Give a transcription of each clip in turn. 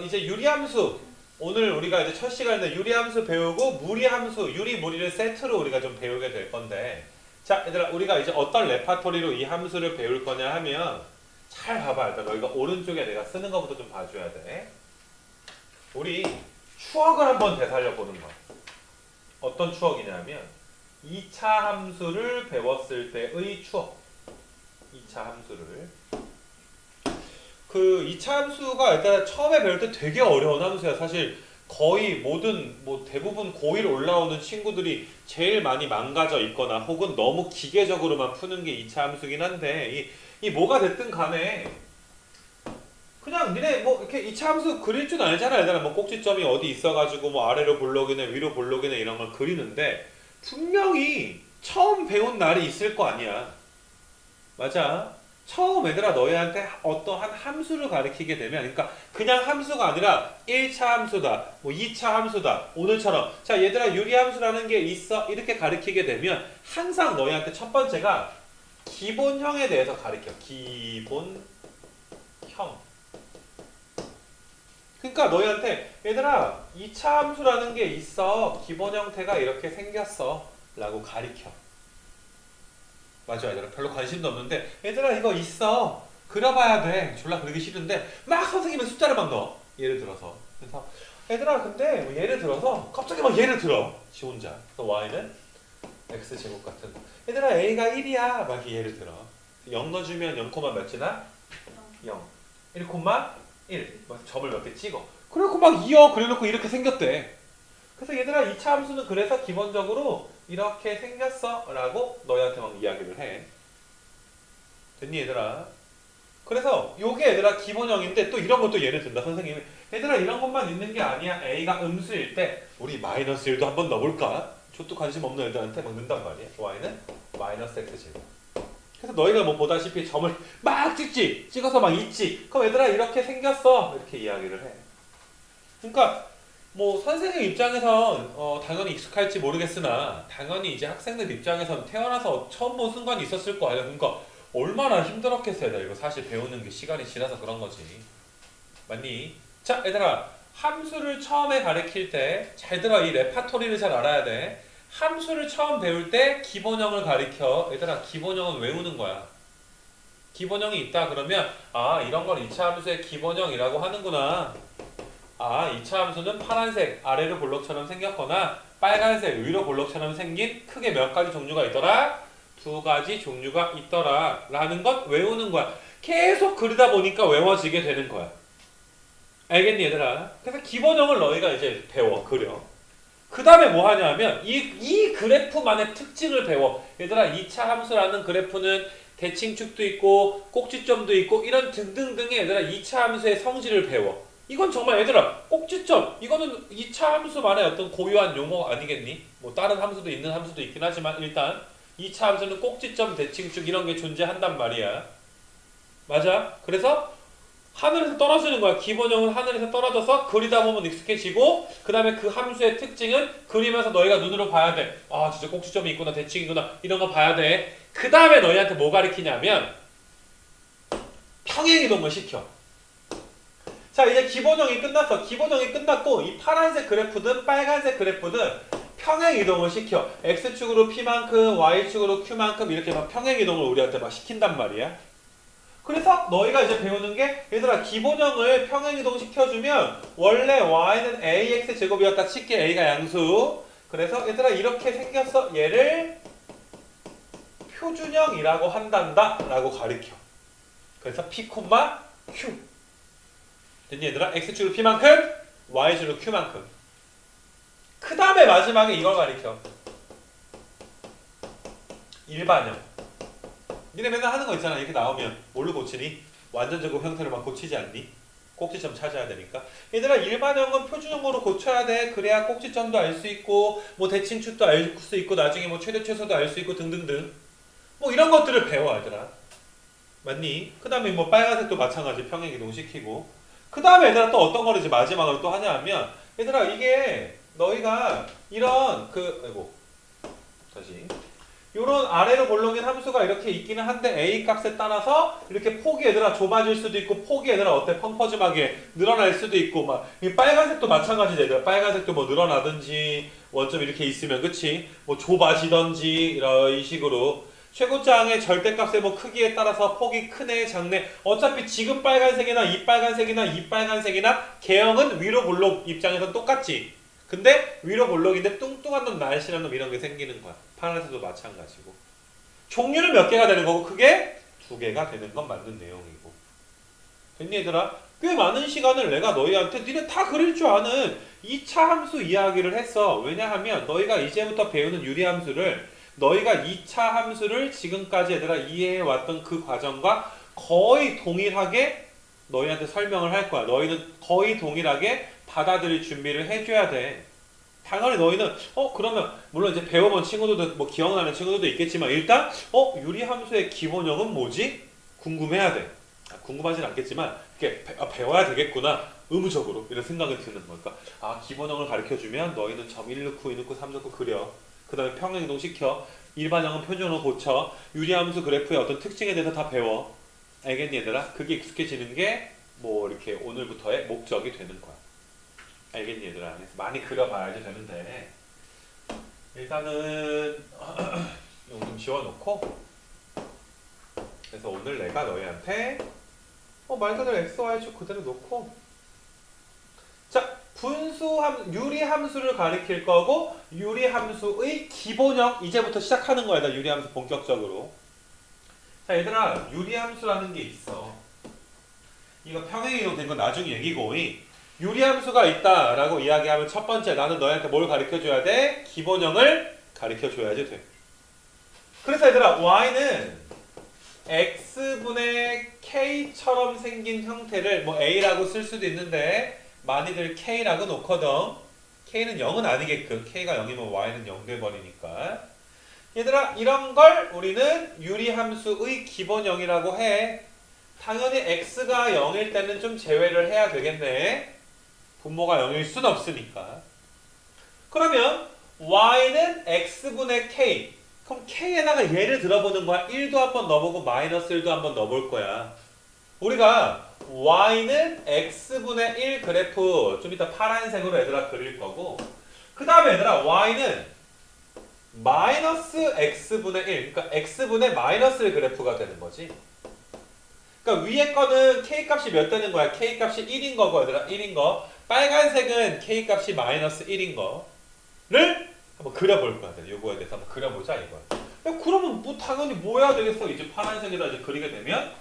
이제 유리함수. 오늘 우리가 이제 첫 시간에 유리함수 배우고 무리함수, 유리, 무리를 세트로 우리가 좀 배우게 될 건데, 자, 얘들아, 우리가 이제 어떤 레파토리로 이 함수를 배울 거냐 하면, 잘 봐봐. 일단 너희가 오른쪽에 내가 쓰는 것부터 좀 봐줘야 돼. 우리 추억을 한번 되살려 보는 거야. 어떤 추억이냐면 2차 함수를 배웠을 때의 추억. 2차 함수를. 그 2차 함수가 일단 처음에 배울 때 되게 어려운 함수야. 사실 거의 모든 대부분 고1 올라오는 친구들이 제일 많이 망가져 있거나 혹은 너무 기계적으로만 푸는 게 2차 함수긴 한데 이 뭐가 됐든 간에 그냥 니네 뭐 이렇게 2차 함수 그릴 줄 알잖아. 얘들아 뭐 꼭지점이 어디 있어가지고 뭐 아래로 볼록이네 위로 볼록이네 이런 걸 그리는데 분명히 처음 배운 날이 있을 거 아니야. 맞아. 처음 얘들아 너희한테 어떠한 함수를 가리키게 되면 그러니까 그냥 함수가 아니라 1차 함수다 뭐 2차 함수다 오늘처럼 자 얘들아 유리함수라는 게 있어 이렇게 가리키게 되면 항상 너희한테 첫 번째가 기본형에 대해서 가리켜. 기본형. 그러니까 너희한테 얘들아 2차 함수라는 게 있어. 기본 형태가 이렇게 생겼어 라고 가리켜. 맞아 얘들아 별로 관심도 없는데 얘들아 이거 있어. 그려봐야 돼. 졸라 그리기 싫은데 막 선생님은 숫자를 막 넣어. 예를 들어서 그래서 얘들아 근데 뭐 예를 들어서 갑자기 막 예를 들어 지 혼자 또 y는 x제곱 같은 얘들아 a가 1이야 막 예를 들어 0 넣어주면 0, 몇이나? 0 1, 1 점을 몇 개 찍어. 그래놓고 막 이어 그래놓고 이렇게 생겼대. 그래서 얘들아 2차 함수는 그래서 기본적으로 이렇게 생겼어 라고 너희한테 막 이야기를 해. 됐니 얘들아? 그래서 요게 얘들아 기본형인데 또 이런 것도 예를 든다 선생님이. 얘들아 이런 것만 있는 게 아니야. a가 음수일 때 우리 마이너스 1도 한번 넣어볼까? 저도 관심 없는 애들한테 막 넣는단 말이야. y는 마이너스 x제곱. 그래서 너희가 뭐 보다시피 점을 막 찍지 찍어서 막 있지 그럼 얘들아 이렇게 생겼어 이렇게 이야기를 해. 그러니까 뭐 선생님 입장에선 당연히 익숙할지 모르겠으나 당연히 이제 학생들 입장에선 태어나서 처음 본 순간이 있었을 거 아니야. 그러니까 얼마나 힘들었겠어야 돼. 이거 사실 배우는 게 시간이 지나서 그런 거지. 맞니? 자 얘들아 함수를 처음에 가르칠 때 잘 들어. 이 레파토리를 잘 알아야 돼. 함수를 처음 배울 때 기본형을 가리켜. 얘들아 기본형은 외우는 거야. 기본형이 있다 그러면 아 이런 걸 2차 함수의 기본형이라고 하는구나. 아 2차 함수는 파란색 아래로 볼록처럼 생겼거나 빨간색 위로 볼록처럼 생긴 크게 몇 가지 종류가 있더라? 2가지 종류가 있더라 라는 것 외우는 거야. 계속 그리다 보니까 외워지게 되는 거야. 알겠니 얘들아? 그래서 기본형을 너희가 이제 배워 그려. 그 다음에 뭐 하냐 하면 이 그래프만의 특징을 배워. 얘들아 2차 함수라는 그래프는 대칭축도 있고 꼭지점도 있고 이런 등등등의 얘들아 2차 함수의 성질을 배워. 이건 정말 얘들아 꼭지점 이거는 2차 함수만의 어떤 고유한 용어 아니겠니? 뭐 다른 함수도 있는 함수도 있긴 하지만 일단 2차 함수는 꼭지점 대칭축 이런 게 존재한단 말이야. 맞아? 그래서 하늘에서 떨어지는 거야. 기본형은 하늘에서 떨어져서 그리다 보면 익숙해지고 그 다음에 그 함수의 특징은 그리면서 너희가 눈으로 봐야 돼. 아 진짜 꼭지점이 있구나 대칭이구나 이런 거 봐야 돼. 그 다음에 너희한테 뭐 가르치냐면 평행이동을 시켜. 자 이제 기본형이 끝났어. 기본형이 끝났고 이 파란색 그래프든 빨간색 그래프든 평행이동을 시켜. x축으로 p만큼 y축으로 q만큼 이렇게 막 평행이동을 우리한테 막 시킨단 말이야. 그래서 너희가 이제 배우는 게 얘들아 기본형을 평행이동 시켜주면 원래 y는 ax제곱이었다 칠게. a가 양수. 그래서 얘들아 이렇게 생겼어. 얘를 표준형이라고 한단다 라고 가리켜. 그래서 p, q 됐니 얘들아? x축으로 p만큼 y축으로 q만큼. 그 다음에 마지막에 이걸 가리켜. 일반형. 니네 맨날 하는 거 있잖아. 이렇게 나오면 뭘로 고치니? 완전제곱 형태로 막 고치지 않니? 꼭지점 찾아야 되니까. 얘들아 일반형은 표준형으로 고쳐야 돼. 그래야 꼭지점도 알 수 있고 뭐 대칭축도 알 수 있고 나중에 뭐 최대 최소도 알 수 있고 등등등 뭐 이런 것들을 배워 얘들아. 맞니? 그 다음에 뭐 빨간색도 마찬가지 평행이동 시키고 그 다음에 얘들아 또 어떤 거를 이제 마지막으로 또 하냐 하면 얘들아 이게 너희가 이런 다시 요런 아래로 볼록인 함수가 이렇게 있기는 한데 a 값에 따라서 이렇게 폭이 얘들아 좁아질 수도 있고 폭이 얘들아 어때 펑퍼짐하게 늘어날 수도 있고 막 이 빨간색도 마찬가지지 얘들아. 빨간색도 뭐 늘어나든지 원점 이렇게 있으면 그치? 뭐 좁아지던지 이런 식으로 최고장의 절대값의 뭐 크기에 따라서 폭이 크네 작네 어차피 지금 빨간색이나 이 빨간색이나 이 빨간색이나 개형은 위로 볼록 입장에서 똑같지. 근데 위로 볼록인데 뚱뚱한 놈 날씬한 놈 이런 게 생기는 거야. 파란색도 마찬가지고. 종류는 몇 개가 되는 거고 크게 두 개가 되는 건 맞는 내용이고. 됐니 얘들아? 꽤 많은 시간을 내가 너희한테 니네 다 그릴 줄 아는 2차 함수 이야기를 했어. 왜냐하면 너희가 이제부터 배우는 유리함수를 너희가 2차 함수를 지금까지 얘들아 이해해왔던 그 과정과 거의 동일하게 너희한테 설명을 할 거야. 너희는 거의 동일하게 받아들일 준비를 해줘야 돼. 당연히 너희는 그러면 물론 이제 배워본 친구들도 뭐 기억나는 친구들도 있겠지만 일단 유리함수의 기본형은 뭐지? 궁금해야 돼. 궁금하진 않겠지만 이렇게 배워야 되겠구나. 의무적으로 이런 생각이 드는 거니까 기본형을 가르쳐주면 너희는 점 1 넣고 2 넣고 3 넣고 그려. 그 다음에 평행이동 시켜. 일반형은 표준으로 고쳐. 유리함수 그래프의 어떤 특징에 대해서 다 배워. 알겠니 얘들아? 그게 익숙해지는 게 뭐 이렇게 오늘부터의 목적이 되는 거야. 알겠니 얘들아? 그래서 많이 그려봐야지 되는데 일단은 이거 좀 지워놓고 그래서 오늘 내가 너희한테 말 그대로 x, y축 그대로 놓고 자 유리함수를 가리킬 거고 유리함수의 기본형 이제부터 시작하는 거야. 유리함수 본격적으로. 자 얘들아 유리함수라는 게 있어. 이거 평행이동 된 건 나중에 얘기고 유리함수가 있다라고 이야기하면 첫 번째 나는 너희한테 뭘 가르쳐줘야 돼? 기본형을 가르쳐줘야지 돼. 그래서 얘들아 y는 x분의 k처럼 생긴 형태를 뭐 a라고 쓸 수도 있는데 많이들 k라고 놓거든. k는 0은 아니게끔 k가 0이면 y는 0 돼버리니까 얘들아 이런 걸 우리는 유리함수의 기본형이라고 해. 당연히 x가 0일 때는 좀 제외를 해야 되겠네. 분모가 0일 순 없으니까. 그러면 y는 x분의 k. 그럼 k에다가 예를 들어보는 거야. 1도 한번 넣어보고 마이너스 1도 한번 넣어볼 거야. 우리가 y는 x분의 1 그래프 좀 이따 파란색으로 얘들아 그릴 거고 그 다음에 얘들아 y는 마이너스 x분의 1 그러니까 x분의 마이너스 1 그래프가 되는 거지. 그러니까 위에 거는 k값이 몇 되는 거야? k값이 1인 거고 얘들아 1인 거. 빨간색은 k값이 마이너스 1인 거를 한번 그려볼 거야. 요거에 대해서 한번 그려보자 이거야. 그러면 뭐 당연히 뭐 해야 되겠어? 이제 파란색에다 이제 그리게 되면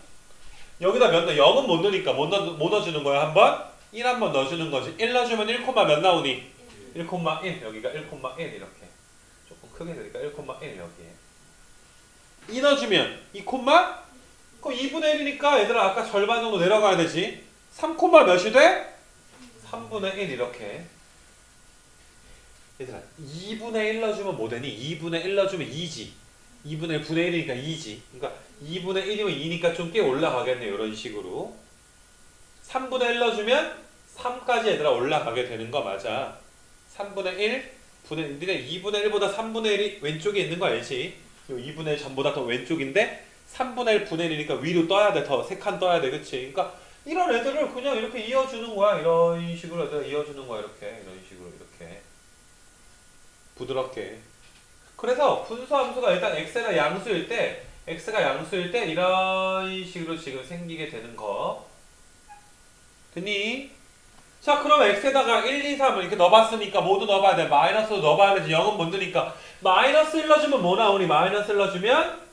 여기다 몇 넣어? 0은 못 넣으니까 못 넣어주는 거야. 한번 1 한번 넣어주는 거지. 1 넣어주면 1, 몇 나오니? 1,1 여기가 1,1 이렇게 조금 크게 되니까 1,1 여기에 2 넣어주면 2, 그럼 2분의 1이니까 얘들아 아까 절반 정도 내려가야 되지. 3, 몇이 돼? 3분의 1 이렇게. 얘들아 2분의 1 넣어주면 뭐 되니? 2분의 1 넣어주면 2지. 2분의 1 분의 1이니까 2지. 그러니까 2분의 1이면 2니까 좀 꽤 올라가겠네. 이런 식으로. 3분의 1 넣어주면 3까지 얘들아 올라가게 되는 거 맞아. 3분의 1 니네 2분의 1보다 3분의 1이 왼쪽에 있는 거 알지? 2분의 1 전보다 더 왼쪽인데 3분의 1 분의 1이니까 위로 떠야 돼. 더 3칸 떠야 돼. 그치? 그러니까 이런 애들을 그냥 이렇게 이어주는 거야. 이런 식으로 애들 이어주는 거야. 이렇게. 이런 식으로 이렇게. 부드럽게. 그래서 분수함수가 일단 x가 양수일 때 이런 식으로 지금 생기게 되는 거. 됐니? 자 그럼 x에다가 1, 2, 3을 이렇게 넣어봤으니까 모두 넣어봐야 돼. 마이너스도 넣어봐야 되지. 0은 못 넣으니까 마이너스 1 넣어주면 뭐 나오니? 마이너스 1 넣어주면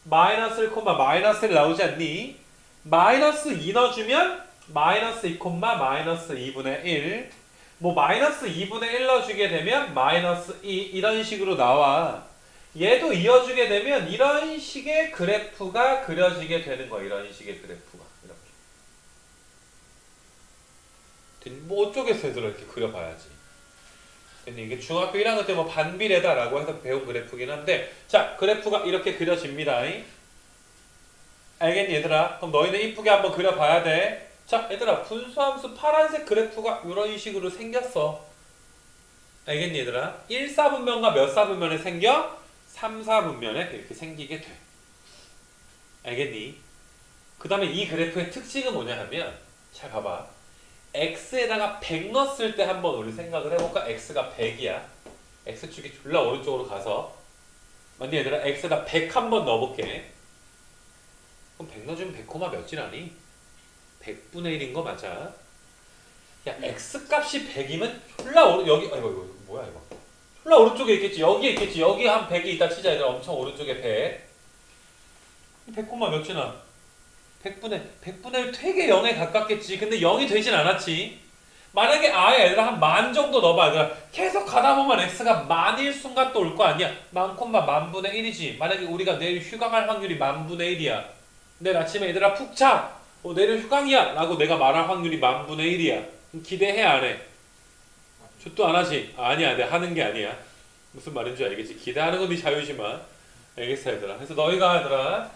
마이너스 1, 마이너스 1 나오지 않니? 마이너스 2 넣어주면 마이너스 2, 마이너스 2분의 1 뭐 마이너스 2분의 1 넣어주게 되면 마이너스 2 이런 식으로 나와. 얘도 이어주게 되면 이런 식의 그래프가 그려지게 되는 거야. 이런 식의 그래프가 이렇게. 뭐 어쩌겠어 얘들아 이렇게 그려봐야지. 이게 중학교 1학년 때 뭐 반비례다라고 해서 배운 그래프긴 한데 자 그래프가 이렇게 그려집니다. 알겠니 얘들아? 그럼 너희는 이쁘게 한번 그려봐야 돼. 자 얘들아 분수함수 파란색 그래프가 이런 식으로 생겼어. 알겠니 얘들아? 1사분면과 몇 사분면에 생겨? 3, 4분면에 이렇게 생기게 돼. 알겠니? 그 다음에 이 그래프의 특징은 뭐냐 하면 잘 봐봐. x에다가 100 넣었을 때 한번 우리 생각을 해볼까? x가 100이야. x축이 졸라 오른쪽으로 가서 맞니 얘들아? x에다 100 한번 넣어볼게. 그럼 100 넣어주면 100, 몇 지라니? 100분의 1인 거 맞아? 야 x값이 100이면 졸라 여기 아이고 이거 뭐야 이거 졸라 오른쪽에 있겠지. 여기에 있겠지. 여기 한 100이 있다 치자. 얘들아 엄청 오른쪽에 100 100, 몇 지나? 100분의 1 되게 0에 가깝겠지. 근데 0이 되진 않았지. 만약에 아예 얘들아 한 만 정도 넣어봐. 얘들아 계속 가다 보면 x가 만일 순간 또 올 거 아니야. 만콤마 만분의 1이지. 만약에 우리가 내일 휴강 할 확률이 만분의 1이야. 내일 아침에 얘들아 푹 자. 내일 휴강이야 라고 내가 말할 확률이 만분의 1이야. 기대해 안 해? 족도 안 하지? 아니야 내가 하는 게 아니야. 무슨 말인지 알겠지? 기대하는 건 네 자유지만. 알겠어 얘들아. 그래서 너희가 얘들아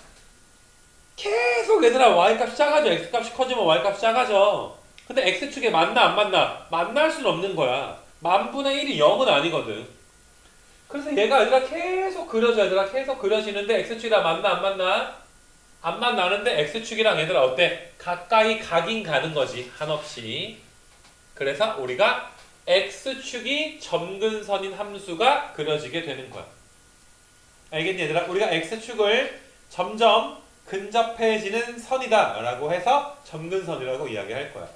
계속 얘들아 y값이 작아져. x값이 커지면 y값이 작아져. 근데 x축에 맞나 안 맞나? 만날 수는 없는 거야. 만분의 1이 0은 아니거든. 그래서 얘가 얘들아 계속 그려져. 얘들아 계속 그려지는데 x축이랑 맞나 안 맞나? 안 만나는데 x축이랑 얘들아 어때? 가까이 가긴 가는 거지. 한없이. 그래서 우리가 x축이 점근선인 함수가 그려지게 되는 거야. 알겠니 얘들아? 우리가 x축을 점점 근접해지는 선이다 라고 해서 점근선이라고 이야기할 거야.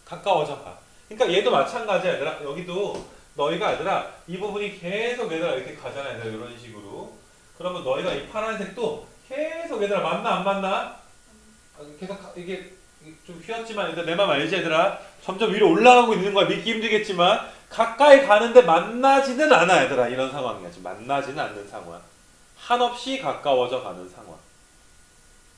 가까워져 가. 그러니까 얘도 마찬가지야 얘들아. 여기도 너희가 얘들아 이 부분이 계속 얘들아 이렇게 가잖아 얘들아 이런 식으로. 그러면 너희가 이 파란색도 계속 얘들아 맞나 안 맞나? 계속 이게 좀 휘었지만 얘들아 내 맘 알지 얘들아? 점점 위로 올라가고 있는 거야. 믿기 힘들겠지만 가까이 가는데 만나지는 않아 얘들아. 이런 상황이야. 지금 만나지는 않는 상황. 한없이 가까워져 가는 상황.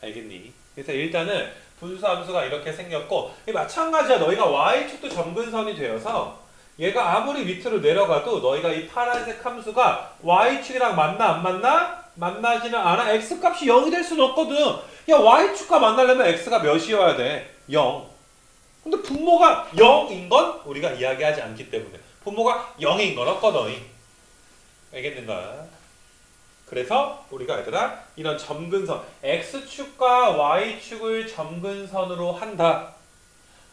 알겠니? 그래서 일단은 분수함수가 이렇게 생겼고 마찬가지야. 너희가 y축도 점근선이 되어서 얘가 아무리 밑으로 내려가도 너희가 이 파란색 함수가 y축이랑 맞나 안 맞나? 만나지는 않아. x값이 0이 될 수는 없거든. 야 y축과 만나려면 x가 몇이어야 돼? 0. 근데 분모가 0인 건 우리가 이야기하지 않기 때문에 분모가 0인 건 없거든. 알겠는가? 그래서 우리가 얘들아 이런 점근선 x축과 y축을 점근선으로 한다.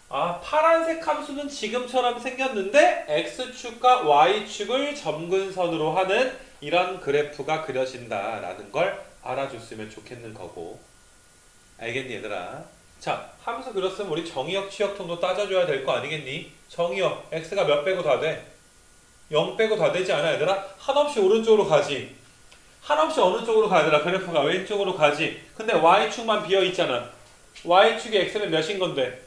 아 파란색 함수는 지금처럼 생겼는데 x축과 y축을 점근선으로 하는 이런 그래프가 그려진다라는 걸 알아줬으면 좋겠는 거고. 알겠니 얘들아? 자 함수 그렸으면 우리 정의역 치역통도 따져줘야 될 거 아니겠니? 정의역 x가 몇 빼고 다 돼? 0 빼고 다 되지 않아 얘들아? 한없이 오른쪽으로 가지. 한없이 어느 쪽으로 가야 되나? 그래프가 왼쪽으로 가지. 근데 y축만 비어있잖아. y축이 x는 몇인 건데?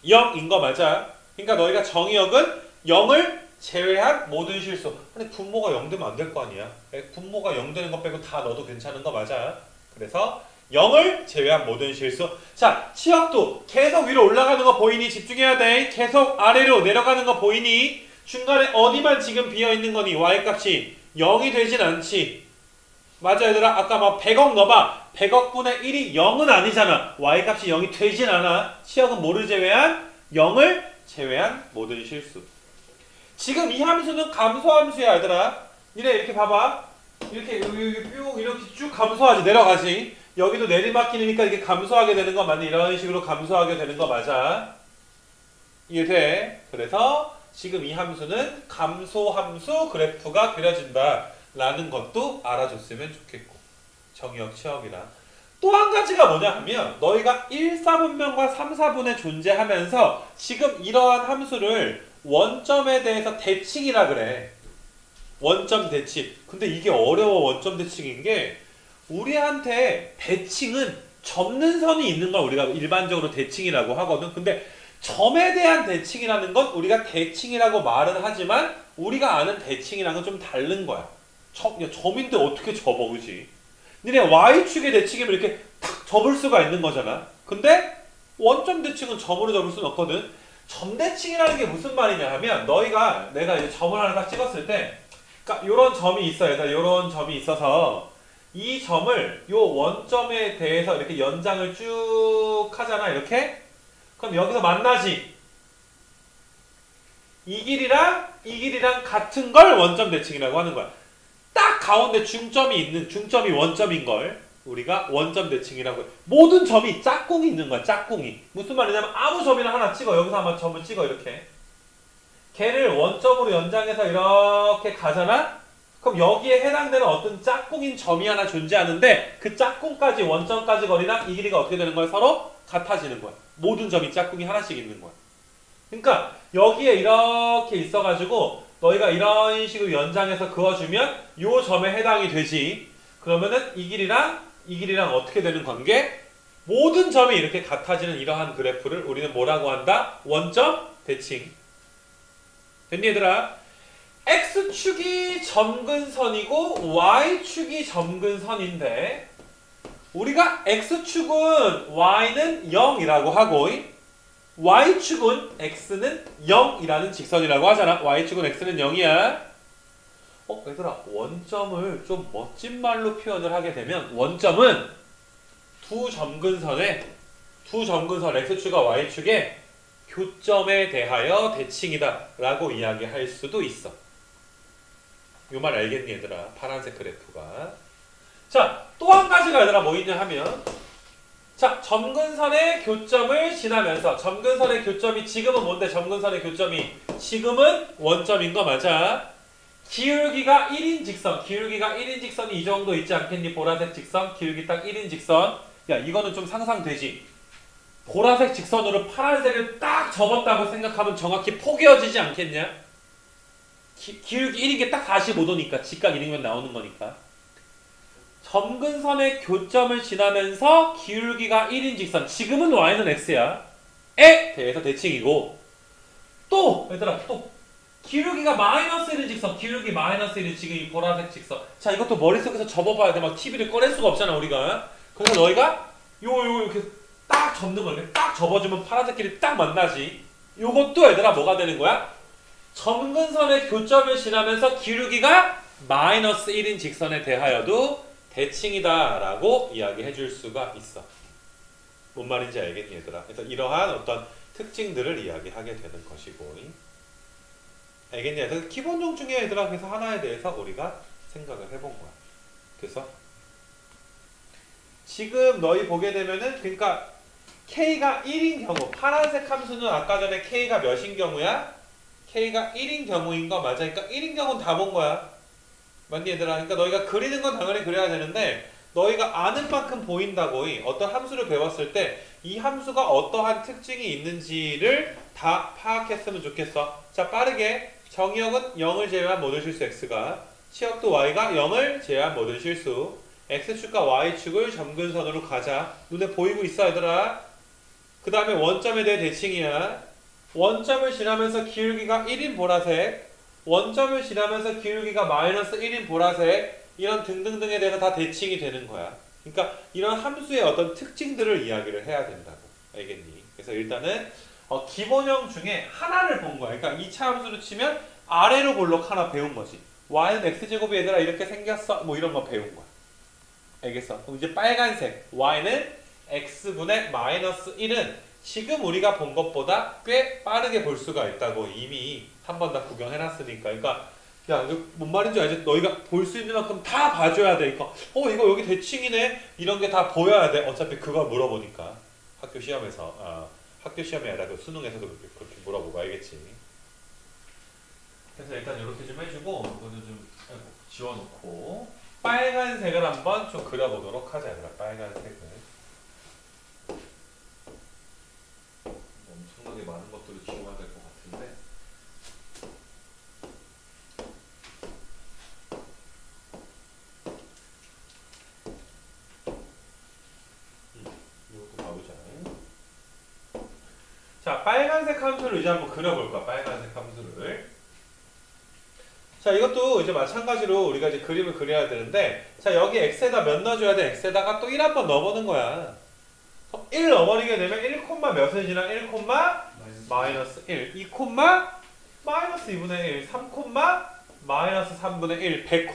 0인 거 맞아. 그러니까 너희가 정의역은 0을 제외한 모든 실수. 근데 분모가 0 되면 안 될 거 아니야. 분모가 0 되는 거 빼고 다 넣어도 괜찮은 거 맞아. 그래서 0을 제외한 모든 실수. 자, 치역도 계속 위로 올라가는 거 보이니? 집중해야 돼. 계속 아래로 내려가는 거 보이니? 중간에 어디만 지금 비어있는 거니? y값이 0이 되진 않지. 맞아 얘들아. 아까 막 100억 넣어봐. 100억분의 1이 0은 아니잖아. y값이 0이 되진 않아. 치역은 뭐를 제외한? 0을 제외한 모든 실수. 지금 이 함수는 감소함수야 얘들아. 니네 이렇게 봐봐. 이렇게 쭉 이렇게 쭉 감소하지. 내려가지. 여기도 내리막길이니까 이게 감소하게 되는 거 맞니? 이런 식으로 감소하게 되는 거 맞아. 이해돼? 그래서 지금 이 함수는 감소함수 그래프가 그려진다 라는 것도 알아줬으면 좋겠고. 정의역 치역이랑 또 한 가지가 뭐냐 하면 너희가 1, 4분면과 3, 4분에 존재하면서 지금 이러한 함수를 원점에 대해서 대칭이라 그래. 원점 대칭. 근데 이게 어려워. 원점 대칭인 게 우리한테 대칭은 접는 선이 있는 걸 우리가 일반적으로 대칭이라고 하거든. 근데 점에 대한 대칭이라는 건 우리가 대칭이라고 말은 하지만 우리가 아는 대칭이랑은 좀 다른 거야. 점인데 어떻게 접어, 그지? 니네 y축의 대칭이면 이렇게 탁 접을 수가 있는 거잖아. 근데 원점 대칭은 점으로 접을 수는 없거든. 점 대칭이라는 게 무슨 말이냐 하면 내가 이제 점을 하나 딱 찍었을 때 그러니까 요런 점이 있어요. 요런 점이 있어서 이 점을 요 원점에 대해서 이렇게 연장을 쭉 하잖아. 이렇게. 그럼 여기서 만나지. 이 길이랑 이 길이랑 같은 걸 원점 대칭이라고 하는 거야. 딱 가운데 중점이 원점인 걸 우리가 원점 대칭이라고 해요. 모든 점이 짝꿍이 있는 거야. 짝꿍이. 무슨 말이냐면 아무 점이나 하나 찍어. 여기서 한번 점을 찍어 이렇게. 걔를 원점으로 연장해서 이렇게 가잖아? 그럼 여기에 해당되는 어떤 짝꿍인 점이 하나 존재하는데 그 짝꿍까지 원점까지 거리랑 이 길이가 어떻게 되는 거야? 서로 같아지는 거야. 모든 점이 짝꿍이 하나씩 있는 거야. 그러니까 여기에 이렇게 있어가지고 너희가 이런 식으로 연장해서 그어주면 요 점에 해당이 되지. 그러면은 이 길이랑 어떻게 되는 관계? 모든 점이 이렇게 같아지는 이러한 그래프를 우리는 뭐라고 한다? 원점 대칭. 됐니 얘들아? X축이 점근선이고 Y축이 점근선인데 우리가 X축은 Y는 0이라고 하고 Y축은 X는 0이라는 직선이라고 하잖아. Y축은 X는 0이야. 얘들아 원점을 좀 멋진 말로 표현을 하게 되면 원점은 두 점근선 X축과 Y축의 교점에 대하여 대칭이다 라고 이야기할 수도 있어. 요 말 알겠니 얘들아? 파란색 그래프가. 자, 또 한 가지가 얘들아 뭐 있냐 하면 자, 점근선의 교점을 지나면서 점근선의 교점이 지금은 뭔데? 점근선의 교점이 지금은 원점인 거 맞아? 기울기가 1인 직선이 이 정도 있지 않겠니? 보라색 직선, 기울기 딱 1인 직선. 야, 이거는 좀 상상되지? 보라색 직선으로 파란색을 딱 접었다고 생각하면 정확히 포개어지지 않겠냐? 기울기 1인 게 딱 45도니까 직각 1이면 나오는 거니까. 점근선의 교점을 지나면서 기울기가 1인 직선 지금은 y는 x야 에 대해서 대칭이고 또 얘들아 또 기울기가 마이너스 1인 직선 기울기 마이너스 1인 지금 이 보라색 직선 자 이것도 머릿속에서 접어봐야 돼. 막 TV를 꺼낼 수가 없잖아 우리가. 그래서 너희가 요 이렇게 딱 접는 거야. 딱 접어주면 파란색끼리 딱 만나지. 요것도 얘들아 뭐가 되는 거야? 점근선의 교점을 지나면서 기울기가 마이너스 1인 직선에 대하여도 대칭이다 라고 이야기해 줄 수가 있어. 뭔 말인지 알겠니 얘들아? 그래서 이러한 어떤 특징들을 이야기하게 되는 것이고 알겠니 얘들아? 기본용 중에 얘들아 그래서 하나에 대해서 우리가 생각을 해본 거야. 그래서 지금 너희 보게 되면은 그러니까 K가 1인 경우 파란색 함수는 아까 전에 K가 몇인 경우야? K가 1인 경우인 거 맞아. 그러니까 1인 경우는 다 본 거야. 맞니 얘들아? 그러니까 너희가 그리는 건 당연히 그려야 되는데 너희가 아는 만큼 보인다고 어떤 함수를 배웠을 때 이 함수가 어떠한 특징이 있는지를 다 파악했으면 좋겠어. 자 빠르게 정의역은 0을 제외한 모든 실수 x가 치역도 y가 0을 제외한 모든 실수 x축과 y축을 점근선으로 가자. 눈에 보이고 있어 얘들아? 그 다음에 원점에 대해 대칭이야. 원점을 지나면서 기울기가 1인 보라색 원점을 지나면서 기울기가 마이너스 1인 보라색 이런 등등등에 대해서 다 대칭이 되는 거야. 그러니까 이런 함수의 어떤 특징들을 이야기를 해야 된다고. 알겠니? 그래서 일단은 기본형 중에 하나를 본 거야. 그러니까 2차 함수로 치면 아래로 볼록 하나 배운 거지. y는 x제곱이 얘들아 이렇게 생겼어. 뭐 이런 거 배운 거야. 알겠어? 그럼 이제 빨간색 y는 x분의 마이너스 1은 지금 우리가 본 것보다 꽤 빠르게 볼 수가 있다고 이미 한 번 다 구경해놨으니까. 그러니까 야 이거 뭔 말인지 알지? 너희가 볼 수 있는 만큼 다 봐줘야 돼. 그러니까 이거 여기 대칭이네 이런 게 다 보여야 돼. 어차피 그걸 물어보니까 학교 시험에서 학교 시험이 아니라 그 수능에서도 그렇게 물어보고 알겠지. 그래서 일단 이렇게 좀 해주고 이거는 좀 지워놓고 빨간색을 한번 좀 그려보도록 하자. 얘들아 빨간색을 엄청나게 많은 것들을 지워야 될 것 같은데 이것도 봐보자. 자 빨간색 함수를 이제 한번 그려볼까. 빨간색 함수를 자 이것도 이제 마찬가지로 우리가 이제 그림을 그려야 되는데 자 여기 x에다 몇 넣어줘야 돼? x에다가 또 1 한번 넣어보는 거야. 1 넣어버리게 되면 1, 몇을 지나 1, 마이너스 1 2, 마이너스 2분의 1 3, 마이너스 3분의 1 100,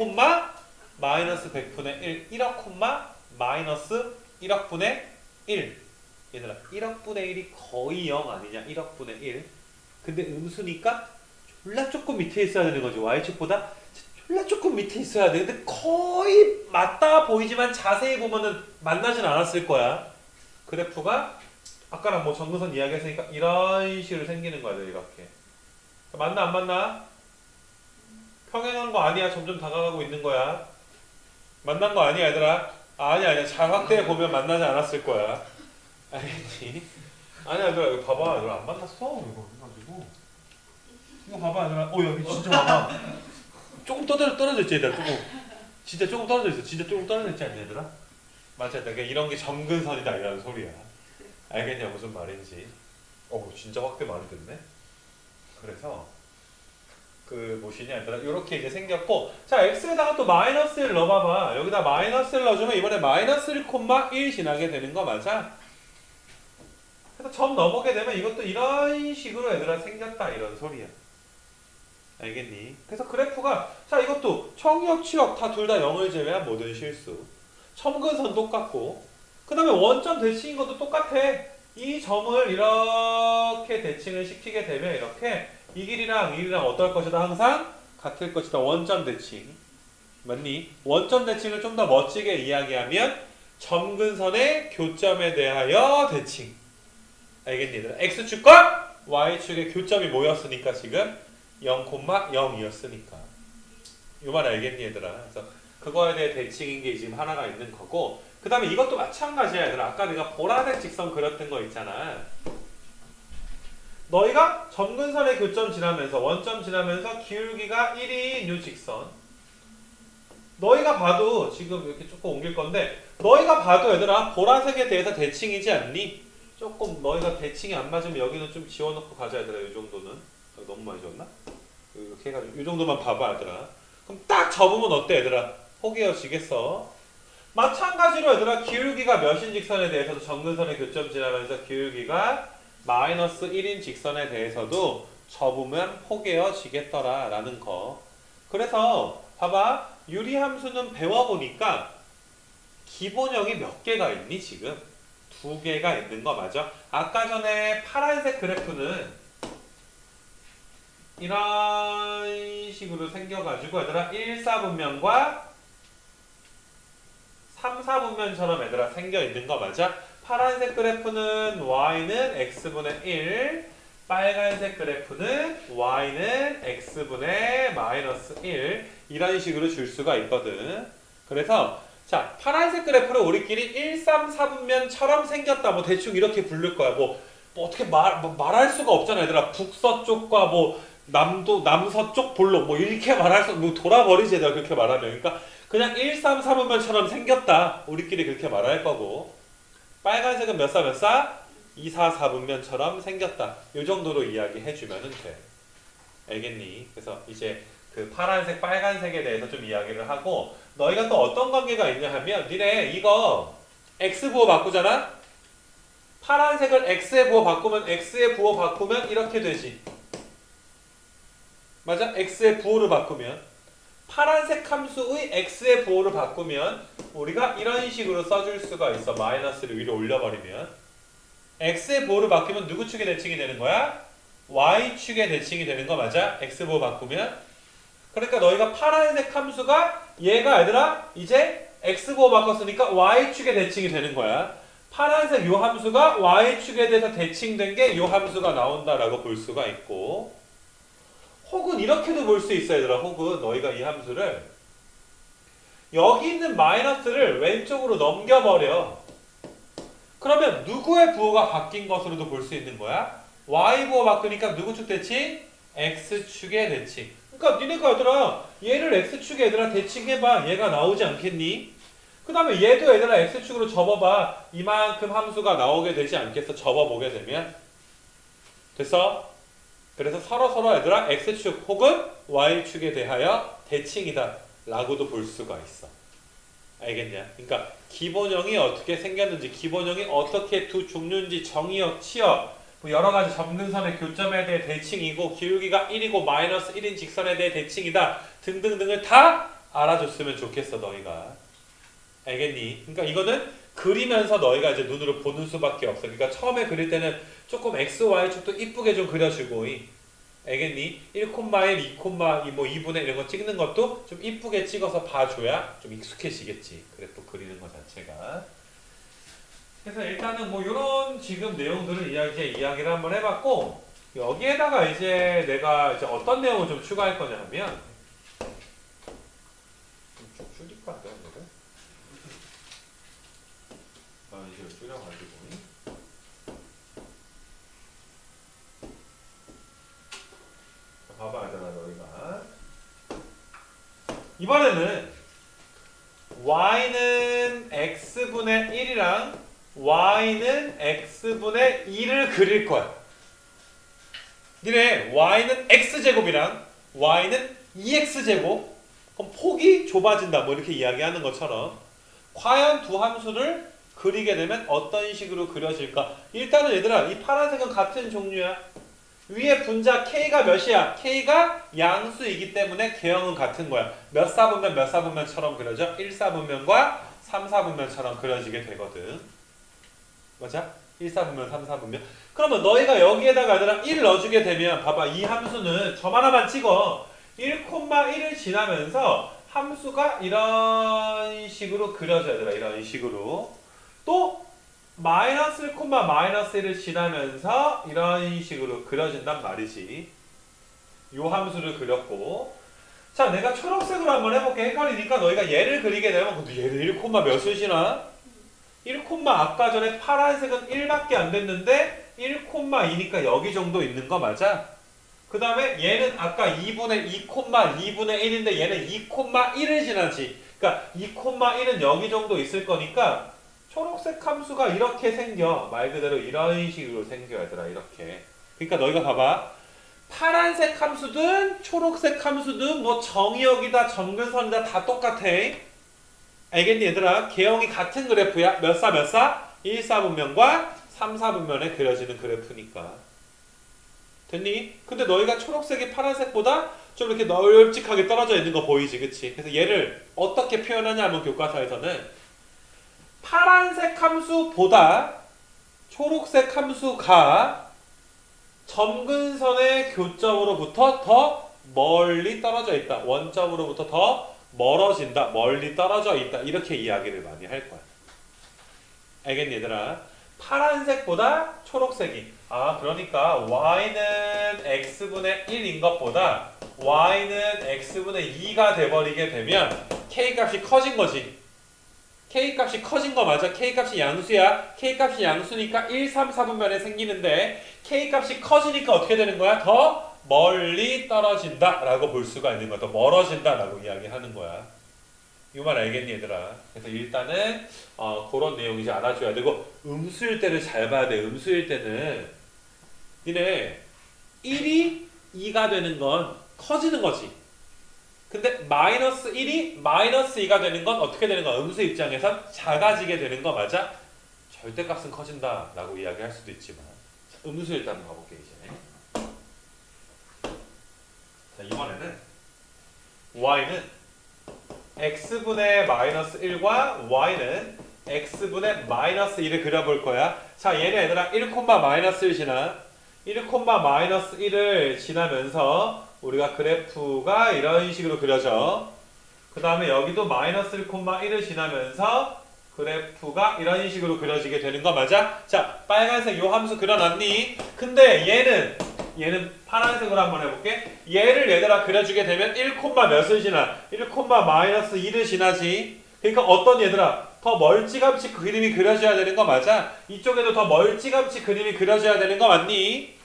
마이너스 100분의 1 1억, 마이너스 1억분의 1 얘들아 1억분의 1이 거의 0 아니냐? 1억분의 1 근데 음수니까 졸라 조금 밑에 있어야 되는 거지. y축보다 원래 조금 밑에 있어야 돼. 근데 거의 맞다 보이지만 자세히 보면은 만나진 않았을 거야. 그래프가 아까랑 뭐 정근선 이야기했으니까 이런 식으로 생기는 거야. 이렇게. 맞나 안 맞나? 평행한 거 아니야. 점점 다가가고 있는 거야. 만난 거 아니야 얘들아. 아니야. 잘 확대해 보면 만나지 않았을 거야. 알겠지? 아니야 얘들아 이거 봐봐. 얘들아 안 만났어. 이거 해가지고 이거 봐봐 얘들아. 여기 진짜 봐봐. 조금 떨어져 있지 얘들아. 진짜 조금 떨어져 있어. 진짜 조금 떨어져 있지 않냐 얘들아? 맞아. 그러니까 이런 게 점근선이다 이라는 소리야. 알겠냐 무슨 말인지. 진짜 확대 많이 됐네. 그래서 그 뭐시냐 얘들아 이렇게 이제 생겼고, 자 x에다가 또 마이너스를 넣어봐봐. 여기다 마이너스를 넣어주면 이번에 마이너스 1,1 지나게 되는 거 맞아? 그래서 점 넘어게 되면 이것도 이런 식으로 얘들아 생겼다 이런 소리야. 알겠니? 그래서 그래프가 자 이것도 청력, 치역 다 둘 다 0을 제외한 모든 실수. 점근선 똑같고 그 다음에 원점 대칭인 것도 똑같아. 이 점을 이렇게 대칭을 시키게 되면 이렇게 이 길이랑 이 길이랑 어떨 것이다? 항상 같을 것이다. 원점 대칭. 맞니? 원점 대칭을 좀 더 멋지게 이야기하면 점근선의 교점에 대하여 대칭. 알겠니? X축과 Y축의 교점이 모였으니까 지금 0,0이었으니까. 이 말 알겠니 얘들아? 그래서 그거에 대해 대칭인 게 지금 하나가 있는 거고, 그 다음에 이것도 마찬가지야 얘들아. 아까 내가 보라색 직선 그렸던 거 있잖아. 너희가 점근선의 교점 지나면서 원점 지나면서 기울기가 1인 요 직선, 너희가 봐도 지금 이렇게 조금 옮길 건데 너희가 봐도 얘들아 보라색에 대해서 대칭이지 않니? 조금 너희가 대칭이 안 맞으면 여기는 좀 지워놓고 가자 얘들아. 이 정도는 너무 많이 줬나? 이렇게 해가지고 이 정도만 봐봐 얘들아. 그럼 딱 접으면 어때 얘들아? 포개어지겠어? 마찬가지로 얘들아 기울기가 몇인 직선에 대해서도 점근선의 교점 지나면서 기울기가 마이너스 1인 직선에 대해서도 접으면 포개어지겠더라 라는 거. 그래서 봐봐, 유리함수는 배워보니까 기본형이 몇 개가 있니? 지금 2개가 있는 거 맞아? 아까 전에 파란색 그래프는 이런 식으로 생겨가지고 얘들아 1, 4분면과 3, 4분면처럼 얘들아 생겨 있는 거 맞아? 파란색 그래프는 y는 x분의 1, 빨간색 그래프는 y는 x분의 마이너스 1 이런 식으로 줄 수가 있거든. 그래서 자 파란색 그래프를 우리끼리 1, 3, 4분면처럼 생겼다. 뭐 대충 이렇게 부를 거야. 뭐 어떻게 말할 수가 없잖아 얘들아. 북서쪽과 뭐 남서쪽 볼록 뭐 이렇게 말할 수, 뭐 돌아버리지 얘들아 그렇게 말하면. 그러니까 그냥 1, 3, 4분면처럼 생겼다. 우리끼리 그렇게 말할 거고, 빨간색은 몇 사 몇 사? 2, 4, 4분면처럼 생겼다. 이 정도로 이야기해주면 돼. 알겠니? 그래서 이제 그 파란색, 빨간색에 대해서 좀 이야기를 하고, 너희가 또 어떤 관계가 있냐 하면 니네 이거 x 부호 바꾸잖아? 파란색을 x의 부호 바꾸면 x의 부호 바꾸면 이렇게 되지. 맞아? x의 부호를 바꾸면 파란색 함수의 x의 부호를 바꾸면 우리가 이런 식으로 써줄 수가 있어. 마이너스를 위로 올려버리면 x의 부호를 바꾸면 누구 축의 대칭이 되는 거야? y축의 대칭이 되는 거 맞아? x 부호 바꾸면. 그러니까 너희가 파란색 함수가 얘가 얘들아 이제 x 부호 바꿨으니까 y축의 대칭이 되는 거야. 파란색 요 함수가 y축에 대해서 대칭된 게 요 함수가 나온다라고 볼 수가 있고, 혹은 이렇게도 볼 수 있어 얘들아. 혹은 너희가 이 함수를 여기 있는 마이너스를 왼쪽으로 넘겨버려. 그러면 누구의 부호가 바뀐 것으로도 볼 수 있는 거야? y 부호 바꾸니까 누구 축 대칭? x축의 대칭. 그러니까 니네가 얘들아 얘를 x축에 얘들아 대칭해봐. 얘가 나오지 않겠니? 그 다음에 얘도 얘들아 x축으로 접어봐. 이만큼 함수가 나오게 되지 않겠어? 접어보게 되면. 됐어? 그래서 서로 얘들아 x축 혹은 y축에 대하여 대칭이다 라고도 볼 수가 있어. 알겠냐? 그러니까 기본형이 어떻게 생겼는지, 기본형이 어떻게 두 종류인지, 정의역, 치역, 뭐 여러 가지 점근선의 교점에 대해 대칭이고, 기울기가 1이고 마이너스 1인 직선에 대해 대칭이다 등등등을 다 알아줬으면 좋겠어 너희가. 알겠니? 그러니까 이거는 그리면서 너희가 이제 눈으로 보는 수밖에 없어. 그러니까 처음에 그릴 때는 조금 x, y축도 이쁘게 좀 그려주고, 알겠니? 1,1, 2, 2, 뭐 2분의 이런 거 찍는 것도 좀 이쁘게 찍어서 봐줘야 좀 익숙해지겠지. 그래프 그리는 거 자체가. 그래서 일단은 뭐 이런 지금 내용들을 이야기를 한번 해봤고, 여기에다가 이제 내가 이제 어떤 내용을 좀 추가할 거냐 하면, 좀 줄일까 안 돼, 오늘은? 이걸 줄여가지고. 봐봐, 얘들아, 너희가. 이번에는 y는 x분의 1이랑 y는 x분의 2를 그릴 거야. 니네 y는 x제곱이랑 y는 2x제곱. 그럼 폭이 좁아진다. 뭐 이렇게 이야기하는 것처럼 과연 두 함수를 그리게 되면 어떤 식으로 그려질까? 일단은 얘들아, 이 파란색은 같은 종류야. 위에 분자 K가 몇이야? K가 양수이기 때문에 개형은 같은 거야. 몇 사분면 몇 사분면처럼 그려져? 1사분면과 3사분면처럼 그려지게 되거든. 맞아? 1사분면, 3사분면. 그러면 너희가 여기에다가 얘들아 1 넣어주게 되면 봐봐. 이 함수는 점 하나만 찍어. 1,1을 지나면서 함수가 이런 식으로 그려져야 되라. 이런 식으로. 또 마이너스 1, 마이너스 1을 지나면서 이런 식으로 그려진단 말이지. 요 함수를 그렸고, 자, 내가 초록색으로 한번 해볼게. 헷갈리니까 너희가 얘를 그리게 되면 근데 얘를 1, 몇을 지나? 1, 아까 전에 파란색은 1밖에 안 됐는데 1,2니까 여기 정도 있는 거 맞아? 그 다음에 얘는 아까 2분의 2,2분의 1인데 얘는 2,1을 지나지. 그러니까 2,1은 여기 정도 있을 거니까 초록색 함수가 이렇게 생겨. 말 그대로 이런 식으로 생겨, 얘들아. 이렇게. 그러니까 너희가 봐봐. 파란색 함수든 초록색 함수든 뭐 정의역이다 점근선이다 다 똑같아. 알겠니 얘들아? 개형이 같은 그래프야. 몇 사 몇 사? 1사분면과 3사분면에 그려지는 그래프니까. 됐니? 근데 너희가 초록색이 파란색보다 좀 이렇게 널찍하게 떨어져 있는 거 보이지, 그치? 그래서 얘를 어떻게 표현하냐면 교과서에서는 파란색 함수보다 초록색 함수가 점근선의 교점으로부터 더 멀리 떨어져 있다. 원점으로부터 더 멀어진다. 멀리 떨어져 있다. 이렇게 이야기를 많이 할 거야. 알겠니 얘들아? 파란색보다 초록색이. 그러니까 y는 x분의 1인 것보다 y는 x분의 2가 돼버리게 되면 k값이 커진 거지. k값이 커진 거 맞아. k값이 양수야. k값이 양수니까 1, 3, 4분면에 생기는데 k값이 커지니까 어떻게 되는 거야? 더 멀리 떨어진다 라고 볼 수가 있는 거야. 더 멀어진다 라고 이야기하는 거야. 이 말 알겠니 얘들아? 그래서 일단은 그런 내용 이제 알아줘야 되고, 음수일 때를 잘 봐야 돼. 음수일 때는 니네 1이 2가 되는 건 커지는 거지. 근데 마이너스 1이 마이너스 2가 되는 건 어떻게 되는 거야? 음수 입장에선 작아지게 되는 거 맞아? 절대값은 커진다 라고 이야기할 수도 있지만, 음수 일단 한번 가볼게 이제. 자, 이번에는 y는 x분의 마이너스 1과 y는 x분의 마이너스 2를 그려볼 거야. 자, 얘네 얘들아 1, 마이너스 1 지나. 1, 마이너스 1을 지나면서 우리가 그래프가 이런 식으로 그려져. 그 다음에 여기도 마이너스 1, 1을 지나면서 그래프가 이런 식으로 그려지게 되는 거 맞아? 자, 빨간색 요 함수 그려놨니? 근데 얘는 파란색으로 한번 해볼게. 얘를 얘들아 그려주게 되면 1, 몇을 지나? 1, 마이너스 2를 지나지. 그러니까 어떤 얘들아 더 멀찌감치 그림이 그려져야 되는 거 맞아? 이쪽에도 더 멀찌감치 그림이 그려져야 되는 거 맞니?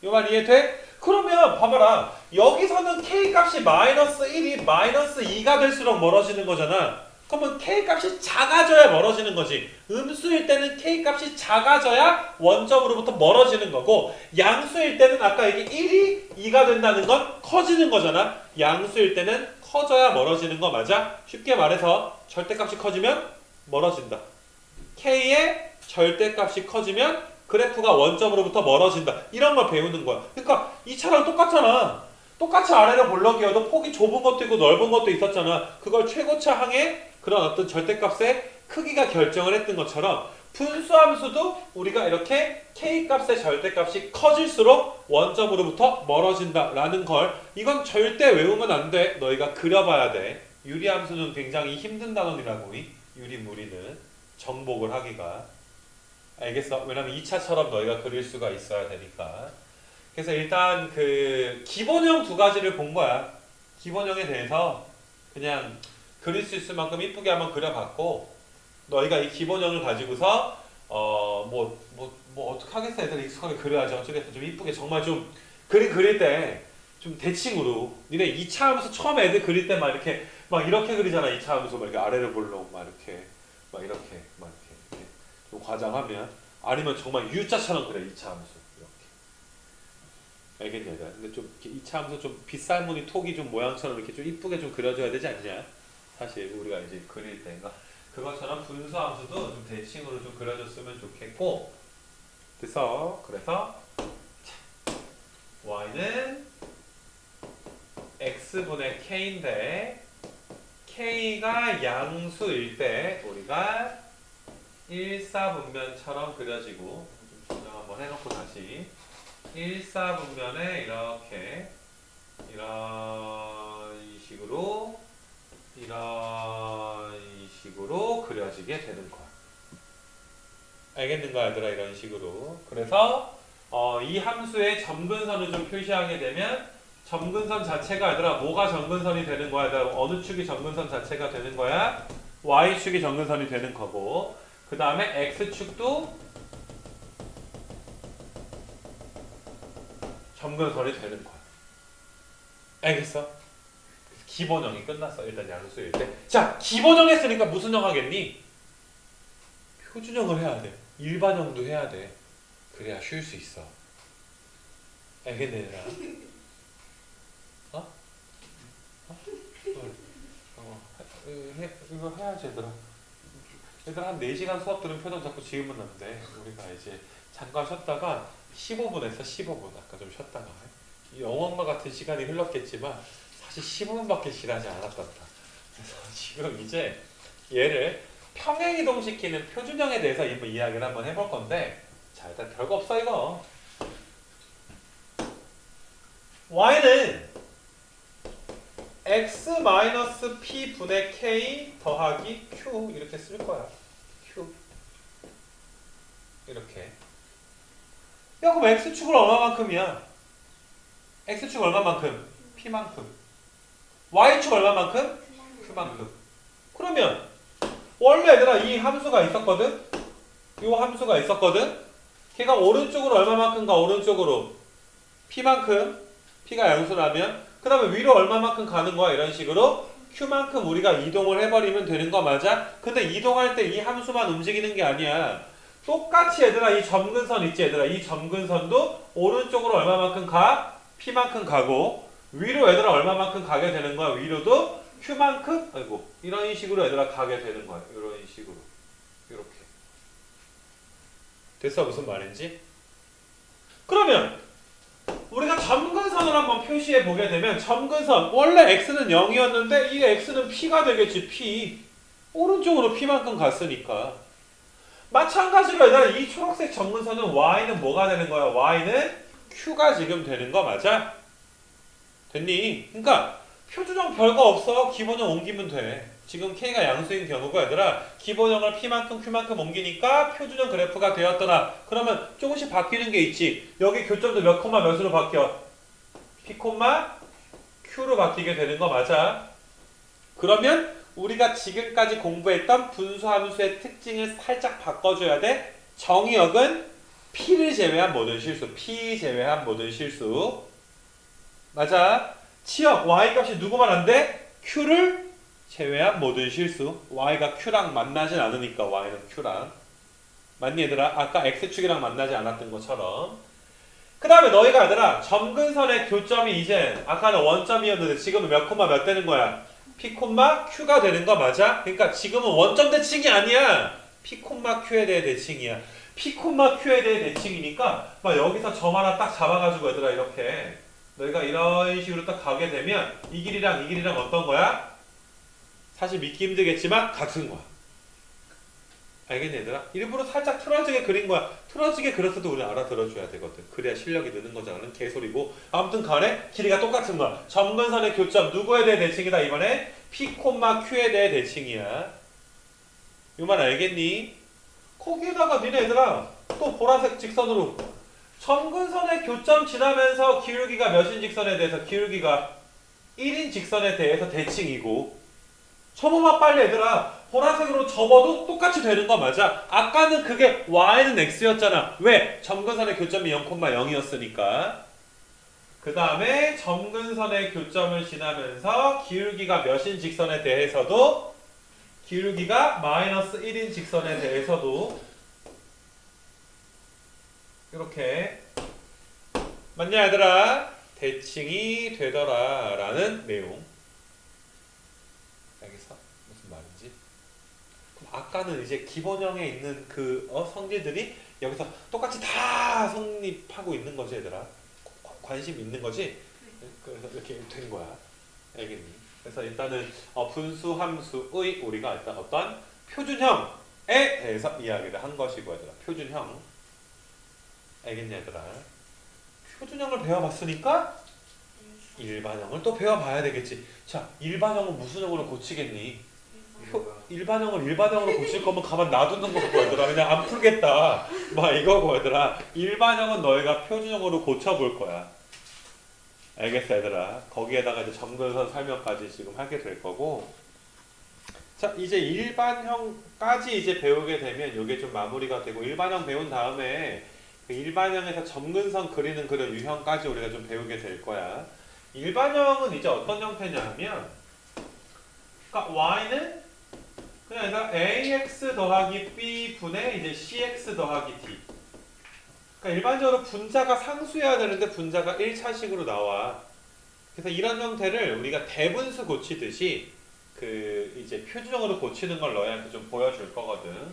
요 말 이해돼? 그러면 봐봐라. 여기서는 k값이 마이너스 1이 마이너스 2가 될수록 멀어지는 거잖아. 그러면 k값이 작아져야 멀어지는 거지. 음수일 때는 k값이 작아져야 원점으로부터 멀어지는 거고, 양수일 때는 아까 이게 1이 2가 된다는 건 커지는 거잖아. 양수일 때는 커져야 멀어지는 거 맞아? 쉽게 말해서 절대값이 커지면 멀어진다. k의 절대값이 커지면 그래프가 원점으로부터 멀어진다. 이런 걸 배우는 거야. 그러니까 이 차랑 똑같잖아. 똑같이 아래로 볼록이어도 폭이 좁은 것도 있고 넓은 것도 있었잖아. 그걸 최고차 항의 그런 어떤 절대값의 크기가 결정을 했던 것처럼 분수함수도 우리가 이렇게 K값의 절대값이 커질수록 원점으로부터 멀어진다라는 걸 이건 절대 외우면 안 돼. 너희가 그려봐야 돼. 유리함수는 굉장히 힘든 단원이라고 유리무리는 정복을 하기가. 알겠어? 왜냐면 2차처럼 너희가 그릴 수가 있어야 되니까. 그래서 일단 그 기본형 두 가지를 본 거야. 기본형에 대해서 그냥 그릴 수 있을 만큼 이쁘게 한번 그려봤고 너희가 이 기본형을 가지고서 뭐 어떻게 하겠어. 애들 익숙하게 그려야지. 어쩌겠어. 좀 이쁘게 정말 좀 그림 그릴 때 좀 대칭으로 니네 2차 하면서 처음에 애들 그릴 때 막 이렇게 그리잖아. 2차 하면서 막 이렇게 아래를 볼록 막 이렇게 좀 과장하면 아니면 정말 U자처럼 그래. 2차 하면서 이렇게 알겠냐? 근데 좀 2차 하면서 좀 빗살무늬 톡이 좀 모양처럼 이렇게 좀 이쁘게 좀 그려줘야 되지 않냐? 사실 우리가 이제 그릴 때인가 그것처럼 분수함수도 좀 대칭으로 좀 그려줬으면 좋겠고 그래서 y는 x분의 k인데 k가 양수일 때 우리가 1사분면처럼 그려지고 좀 조정 한번 해놓고 다시 1사분면에 이렇게 이런 식으로 그려지게 되는 거야. 알겠는가 얘들아? 이런 식으로. 그래서 이 함수의 점근선을 좀 표시하게 되면 점근선 자체가 얘들아 뭐가 점근선이 되는 거야? 얘들아 어느 축이 점근선 자체가 되는 거야? y축이 점근선이 되는 거고 그 다음에 x축도 점근선이 되는 거야. 알겠어? 기본형이 끝났어. 일단 양수일 때. 자, 기본형 했으니까 무슨 형 하겠니? 표준형을 해야 돼. 일반형도 해야 돼. 그래야 쉴 수 있어. 알겠네, 얘들아? 이거 해야지, 얘들아. 얘들아, 한 4시간 수업 들은 표정 자꾸 지으면 안 돼. 우리가 이제 잠깐 쉬었다가 15분 했어, 15분. 아까 좀 쉬었다가. 영원과 같은 시간이 흘렀겠지만 사실 15분밖에 지나지 않았단다. 그래서 지금 이제 얘를 평행이동시키는 표준형에 대해서 이야기를 한번 해볼 건데 자 일단 별거 없어 이거. y는 x-p 분의 k 더하기 q 이렇게 쓸 거야. q 이렇게. 야 그럼 x축은 얼마만큼이야? x축 얼마만큼? p만큼. y축 얼마만큼? q만큼. 그러면 원래 얘들아 이 함수가 있었거든? 이 함수가 있었거든? 걔가 오른쪽으로 얼마만큼가 오른쪽으로 p만큼 p가 양수라면 그 다음에 위로 얼마만큼 가는 거야 이런 식으로 q만큼 우리가 이동을 해버리면 되는 거 맞아? 근데 이동할 때 이 함수만 움직이는 게 아니야. 똑같이 얘들아 이 점근선 있지 얘들아 이 점근선도 오른쪽으로 얼마만큼 가? p만큼 가고 위로 얘들아 얼마만큼 가게 되는 거야? 위로도 q만큼 이런 식으로 얘들아 가게 되는 거야. 이런 식으로 이렇게 됐어? 무슨 말인지? 그러면 우리가 점근선을 한번 표시해 보게 되면 점근선 원래 x는 0이었는데 이 x는 p가 되겠지. p 오른쪽으로 p만큼 갔으니까 마찬가지로 얘들아 이 초록색 점근선은 y는 뭐가 되는 거야? y는 q가 지금 되는 거 맞아? 됐니? 그러니까 표준형 별거 없어. 기본형 옮기면 돼. 지금 k가 양수인 경우가 얘들아 기본형을 p만큼 q만큼 옮기니까 표준형 그래프가 되었더라. 그러면 조금씩 바뀌는 게 있지. 여기 교점도 몇 콤마 몇으로 바뀌어? p 콤마 q로 바뀌게 되는 거 맞아? 그러면 우리가 지금까지 공부했던 분수함수의 특징을 살짝 바꿔줘야 돼. 정의역은 p를 제외한 모든 실수. p 제외한 모든 실수. 맞아. 치역 y값이 누구만 안 돼? q를 제외한 모든 실수. y가 q랑 만나진 않으니까 y는 q랑. 맞니 얘들아? 아까 x축이랑 만나지 않았던 것처럼. 그 다음에 너희가 얘들아 점근선의 교점이 이제 아까는 원점이었는데 지금은 몇 콤마 몇 되는 거야? p 콤마 q가 되는 거 맞아? 그러니까 지금은 원점 대칭이 아니야. p 콤마 q에 대해 대칭이야. p 콤마 q에 대해 대칭이니까 막 여기서 점 하나 딱 잡아가지고 얘들아 이렇게 너희가 이런 식으로 딱 가게 되면 이 길이랑 이 길이랑 어떤 거야? 사실 믿기 힘들겠지만 같은 거야. 알겠니 얘들아? 일부러 살짝 틀어지게 그린 거야. 틀어지게 그렸어도 우리는 알아들어줘야 되거든. 그래야 실력이 느는 거잖아. 개소리고. 아무튼 간에 길이가 똑같은 거야. 점근선의 교점 누구에 대해 대칭이다 이번에? P, Q에 대해 대칭이야. 이 말 알겠니? 거기에다가 니네 얘들아 또 보라색 직선으로 점근선의 교점 지나면서 기울기가 몇인 직선에 대해서 기울기가 1인 직선에 대해서 대칭이고 접어봐 빨리 얘들아. 보라색으로 접어도 똑같이 되는 거 맞아. 아까는 그게 y는 x였잖아. 왜? 점근선의 교점이 0,0이었으니까. 그 다음에 점근선의 교점을 지나면서 기울기가 몇인 직선에 대해서도 기울기가 마이너스 1인 직선에 대해서도 이렇게 맞냐 얘들아? 대칭이 되더라 라는 내용. 알겠어? 무슨 말인지? 그럼 아까는 이제 기본형에 있는 그 성질들이 여기서 똑같이 다 성립하고 있는 거지 얘들아. 관심 있는 거지? 그래서 이렇게 된 거야. 알겠니? 그래서 일단은 분수 함수의 우리가 일단 어떤 표준형에 대해서 이야기를 한 것이고 얘들아. 표준형. 알겠니 얘들아? 표준형을 배워봤으니까 일반형을 또 배워봐야 되겠지. 자, 일반형은 무슨 형으로 고치겠니? 일반형을 일반형으로 고칠 거면 가만 놔두는 거고 얘들아. 그냥 안 풀겠다. 막 이거고 얘들아. 일반형은 너희가 표준형으로 고쳐볼 거야. 알겠어 얘들아. 거기에다가 이제 점근선 설명까지 지금 하게 될 거고. 자, 이제 일반형까지 이제 배우게 되면 이게 좀 마무리가 되고 일반형 배운 다음에 그 일반형에서 점근선 그리는 그런 유형까지 우리가 좀 배우게 될 거야. 일반형은 이제 어떤 형태냐 하면 그러니까 y는 그냥 얘가 ax 더하기 b 분의 이제 cx 더하기 d. 그러니까 일반적으로 분자가 상수여야 되는데 분자가 1차식으로 나와. 그래서 이런 형태를 우리가 대분수 고치듯이 그 이제 표준형으로 고치는 걸 너희한테 좀 보여줄 거거든.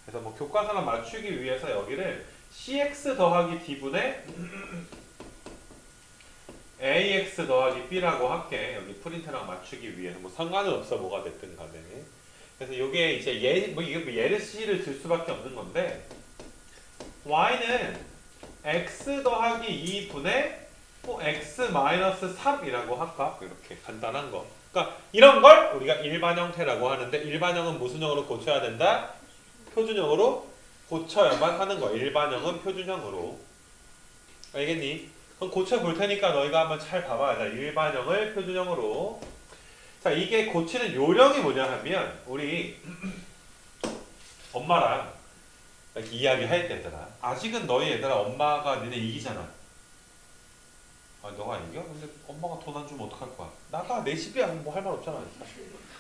그래서 뭐 교과서랑 맞추기 위해서 여기를 cx 더하기 d분의 ax 더하기 b라고 할게. 여기 프린트랑 맞추기 위해서 뭐 상관은 없어 뭐가 됐든 간에. 그래서 요게 이제 예를 C를 들 수밖에 없는 건데 y는 x 더하기 2분의 x 마이너스 3이라고 할까? 이렇게 간단한 거. 그러니까 이런 걸 우리가 일반 형태라고 하는데 일반형은 무슨 형으로 고쳐야 된다? 표준형으로 고쳐야만 하는 거야. 일반형은 표준형으로. 알겠니? 그럼 고쳐볼 테니까 너희가 한번 잘 봐봐. 자, 일반형을 표준형으로. 자, 이게 고치는 요령이 뭐냐 하면 우리 엄마랑 이렇게 이야기할 때 얘들아. 아직은 너희 얘들아 엄마가 니네 이기잖아. 아, 너가 이겨? 근데 엄마가 돈 안 주면 어떡할 거야? 나가 내 집이야. 뭐 할 말 없잖아.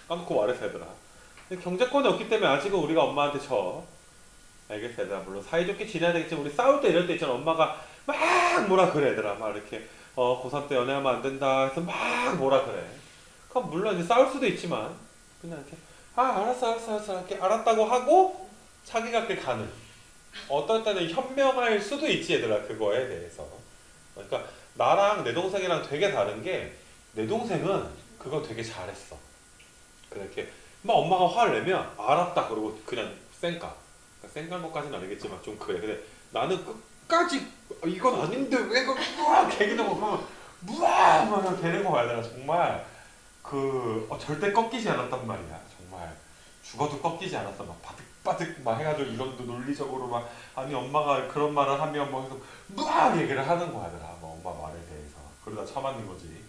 까놓고 말해서 얘들아. 근데 경제권이 없기 때문에 아직은 우리가 엄마한테 져. 알겠어 얘들아. 물론 사이좋게 지내야 되겠지. 우리 싸울 때 이럴 때 있잖아. 엄마가 막 뭐라 그래 얘들아. 막 이렇게 고3 때 연애하면 안 된다 해서 막 뭐라 그래. 그럼 물론 이제 싸울 수도 있지만 그냥 이렇게 알았어 이렇게 알았다고 하고 자기가 그 가는. 어떨 때는 현명할 수도 있지 얘들아. 그거에 대해서. 그러니까 나랑 내 동생이랑 되게 다른 게 내 동생은 그거 되게 잘했어. 그렇게 막 엄마가 화를 내면 알았다 그러고 그냥 쌩까. 쌩까는 것까지는 아니겠지만 좀 그래. 근데 나는 끝까지 이건 아닌데 왜 그거 걔기도 못 하면 막 데리고 가야 되나 정말 절대 꺾이지 않았단 말이야. 정말 죽어도 꺾이지 않았어. 막 바득바득 막 해가지고 이런도 논리적으로 막 아니 엄마가 그런 말을 하면 뭐 해서 막 얘기를 하는 거야. 뭐 엄마 말에 대해서. 그러다 참았는 거지.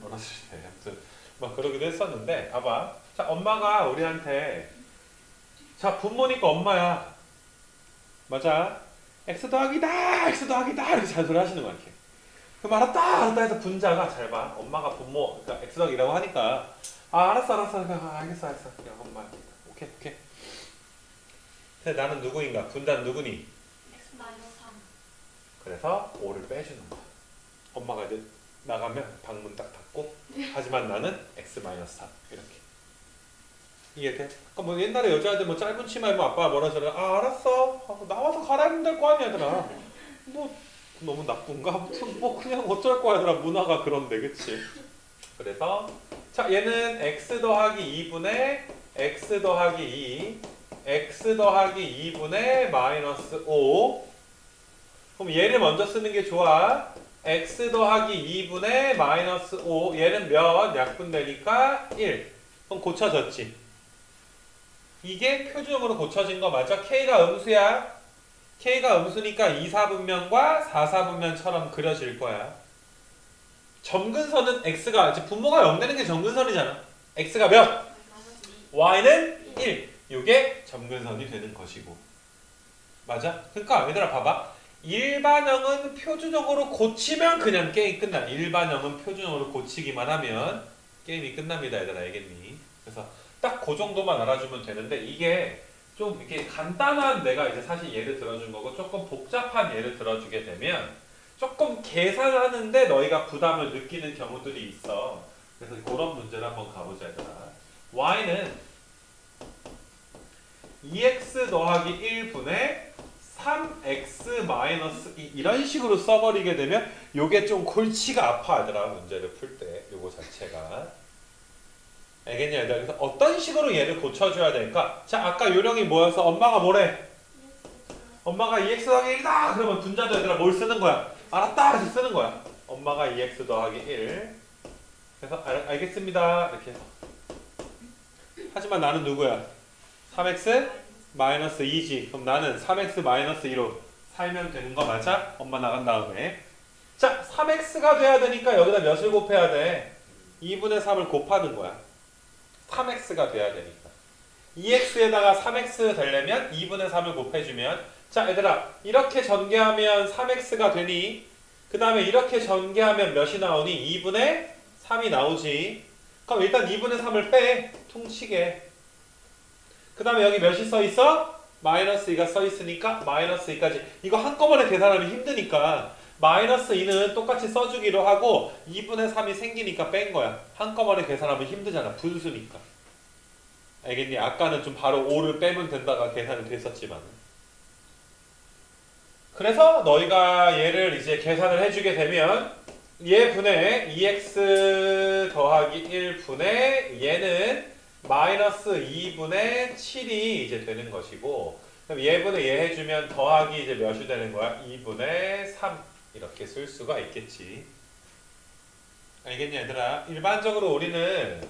어렸을 때. 아무튼 막 그러기도 했었는데 봐봐. 자, 엄마가 우리한테 자, 부모니까 엄마야. 맞아. x 더하기다 이렇게 잔소리 하시는 거야. 이렇게. 그럼 알았다 해서 분자가 잘 봐. 엄마가 부모 그러니까 x 더하기라고 하니까 알았어 알겠어 그냥 엄마 오케이 근데 나는 누구인가? 분자는 누구니? x 마이너스 3. 그래서 5를 빼주는 거야. 엄마가 이제 나가면 방문 딱 닫고 하지만 나는 x-3 이렇게 이해돼? 그러니까 뭐 옛날에 여자애들 뭐 짧은 치마 입으면 아빠가 뭐라 저래 알았어 하고 나와서 갈아입으면 될 거 아니야 얘들아. 뭐 너무 나쁜가? 아무튼 뭐 그냥 어쩔 거야 얘들아. 문화가 그런데 그치? 그래서 자 얘는 x 더하기 2분의 x 더하기 2 x 더하기 2분의 마이너스 5. 그럼 얘를 먼저 쓰는 게 좋아. x 더하기 2분의 마이너스 5. 얘는 몇? 약분되니까 1. 그럼 고쳐졌지. 이게 표준형으로 고쳐진 거 맞아? k가 음수야. k가 음수니까 2, 4분면과 4, 4분면처럼 그려질 거야. 점근선은 x가 이제 분모가 0 되는 게 점근선이잖아. x가 몇? y는 1. 이게 점근선이 되는 것이고. 맞아? 그러니까 얘들아 봐봐. 일반형은 표준형으로 고치면 그냥 게임 끝나. 일반형은 표준형으로 고치기만 하면 게임이 끝납니다. 얘들아 알겠니? 그래서 딱 그 정도만 알아주면 되는데 이게 좀 이렇게 간단한 내가 이제 사실 예를 들어준 거고 조금 복잡한 예를 들어주게 되면 조금 계산하는데 너희가 부담을 느끼는 경우들이 있어. 그래서 그런 문제를 한번 가보자 얘들아. y는 2x 더하기 1분의 3x 마이너스 2 이런 식으로 써버리게 되면 요게 좀 골치가 아파 얘들아. 문제를 풀 때 요거 자체가 알겠냐 얘들아. 그래서 어떤 식으로 얘를 고쳐줘야 될까? 자 아까 요령이 뭐였어? 엄마가 뭐래? 엄마가 2x 더하기 1이다 그러면 분자도 얘들아 뭘 쓰는 거야? 알았다 해서 쓰는 거야. 엄마가 2x 더하기 1 그래서 알겠습니다 이렇게 해서. 하지만 나는 누구야? 3x 마이너스 2지. 그럼 나는 3x 마이너스 2로 살면 되는 거 맞아? 엄마 나간 다음에. 자 3x가 돼야 되니까 여기다 몇을 곱해야 돼? 2분의 3을 곱하는 거야. 3x가 돼야 되니까. 2x에다가 3x 되려면 2분의 3을 곱해주면 자 얘들아 이렇게 전개하면 3x가 되니 그 다음에 이렇게 전개하면 몇이 나오니? 2분의 3이 나오지. 그럼 일단 2분의 3을 빼. 퉁치게. 그 다음에 여기 몇이 써있어? 마이너스 2가 써있으니까 마이너스 2까지. 이거 한꺼번에 계산하면 힘드니까 마이너스 2는 똑같이 써주기로 하고 2분의 3이 생기니까 뺀 거야. 한꺼번에 계산하면 힘들잖아. 분수니까. 알겠니? 아까는 좀 바로 5를 빼면 된다가 계산이 됐었지만. 그래서 너희가 얘를 이제 계산을 해주게 되면 얘 분의 2x 더하기 1분의 얘는 마이너스 2분의 7이 이제 되는 것이고 그럼 얘분의 얘 해주면 더하기 이제 몇이 되는 거야? 2분의 3 이렇게 쓸 수가 있겠지. 알겠냐 얘들아? 일반적으로 우리는